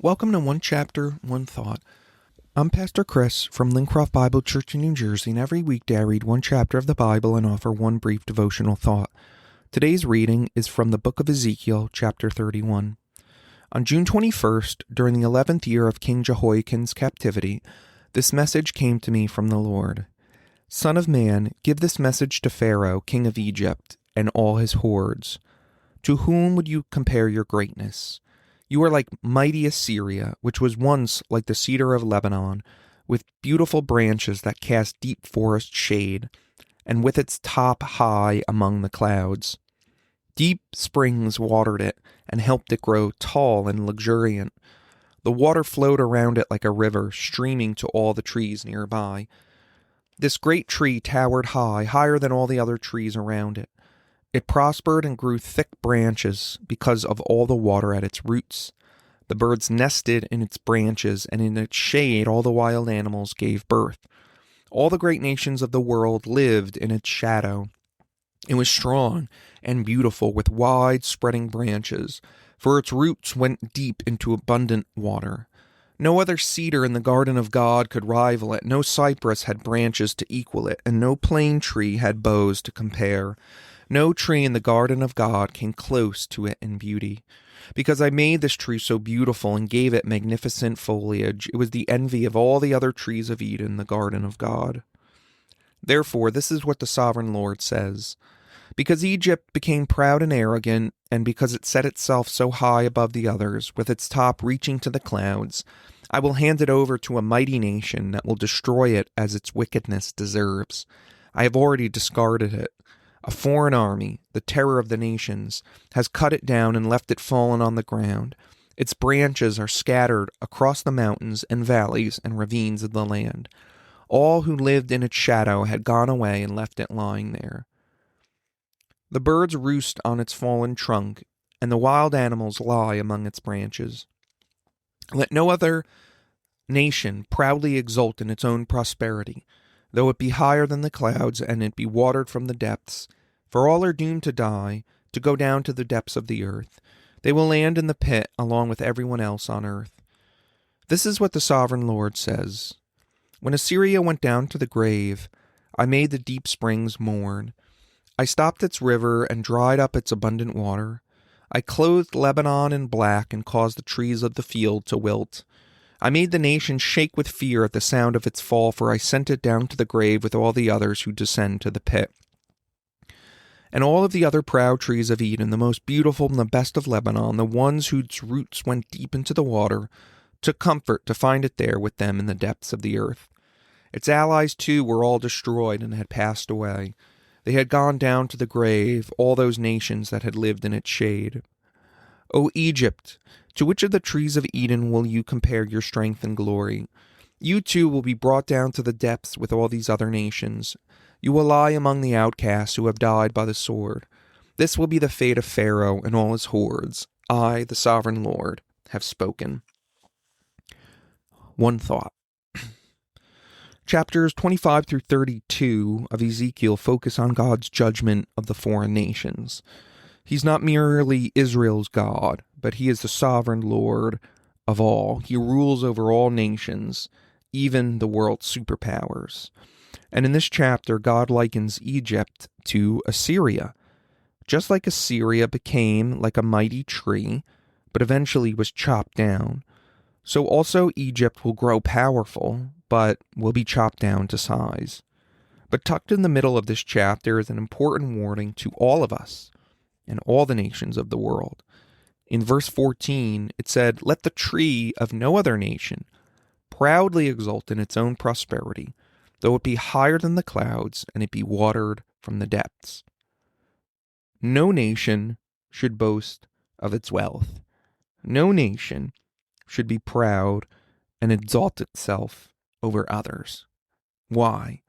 Welcome to One Chapter, One Thought. I'm Pastor Chris from Lincroft Bible Church in New Jersey, and every weekday I read one chapter of the Bible and offer one brief devotional thought. Today's reading is from the book of Ezekiel, chapter 31. On June 21st, during the 11th year of King Jehoiakim's captivity, this message came to me from the Lord. Son of man, give this message to Pharaoh, king of Egypt, and all his hordes. To whom would you compare your greatness? You are like mighty Assyria, which was once like the cedar of Lebanon, with beautiful branches that cast deep forest shade, and with its top high among the clouds. Deep springs watered it and helped it grow tall and luxuriant. The water flowed around it like a river, streaming to all the trees nearby. This great tree towered high, higher than all the other trees around it. It prospered and grew thick branches because of all the water at its roots. The birds nested in its branches, and in its shade all the wild animals gave birth. All the great nations of the world lived in its shadow. It was strong and beautiful, with wide spreading branches, for its roots went deep into abundant water. No other cedar in the garden of God could rival it, no cypress had branches to equal it, and no plane tree had boughs to compare. No tree in the garden of God came close to it in beauty. Because I made this tree so beautiful and gave it magnificent foliage, it was the envy of all the other trees of Eden, the garden of God. Therefore, this is what the sovereign Lord says. Because Egypt became proud and arrogant, and because it set itself so high above the others, with its top reaching to the clouds, I will hand it over to a mighty nation that will destroy it as its wickedness deserves. I have already discarded it. A foreign army, the terror of the nations, has cut it down and left it fallen on the ground. Its branches are scattered across the mountains and valleys and ravines of the land. All who lived in its shadow had gone away and left it lying there. The birds roost on its fallen trunk, and the wild animals lie among its branches. Let no other nation proudly exult in its own prosperity, though it be higher than the clouds and it be watered from the depths. For all are doomed to die, to go down to the depths of the earth. They will land in the pit along with everyone else on earth. This is what the sovereign Lord says. When Assyria went down to the grave, I made the deep springs mourn. I stopped its river and dried up its abundant water. I clothed Lebanon in black and caused the trees of the field to wilt. I made the nation shake with fear at the sound of its fall, for I sent it down to the grave with all the others who descend to the pit. And all of the other proud trees of Eden, the most beautiful and the best of Lebanon, the ones whose roots went deep into the water, took comfort to find it there with them in the depths of the earth. Its allies, too, were all destroyed and had passed away. They had gone down to the grave, all those nations that had lived in its shade. O Egypt, to which of the trees of Eden will you compare your strength and glory? You too will be brought down to the depths with all these other nations. You will lie among the outcasts who have died by the sword. This will be the fate of Pharaoh and all his hordes. I, the sovereign Lord, have spoken. One thought. Chapters 25 through 32 of Ezekiel focus on God's judgment of the foreign nations. He's not merely Israel's God, but he is the sovereign Lord of all. He rules over all nations, even the world's superpowers. And in this chapter, God likens Egypt to Assyria. Just like Assyria became like a mighty tree, but eventually was chopped down, so also Egypt will grow powerful, but will be chopped down to size. But tucked in the middle of this chapter is an important warning to all of us and all the nations of the world. In verse 14, it said, "Let the tree of no other nation proudly exult in its own prosperity, though it be higher than the clouds and it be watered from the depths." No nation should boast of its wealth. No nation should be proud and exalt itself over others. Why?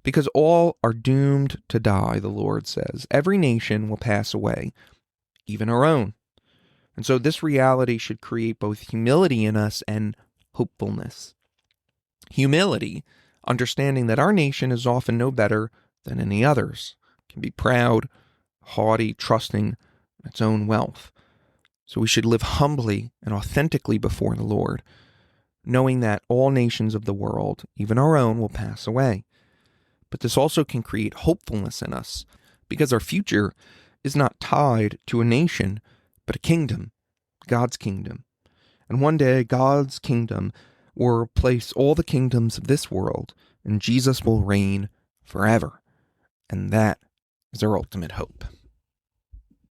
Because all are doomed to die, the Lord says. Every nation will pass away, even our own. And so this reality should create both humility in us and hopefulness. Humility, understanding that our nation is often no better than any others, can be proud, haughty, trusting in its own wealth. So we should live humbly and authentically before the Lord, knowing that all nations of the world, even our own, will pass away. But this also can create hopefulness in us, because our future is not tied to a nation, but a kingdom, God's kingdom. And one day, God's kingdom will replace all the kingdoms of this world, and Jesus will reign forever. And that is our ultimate hope.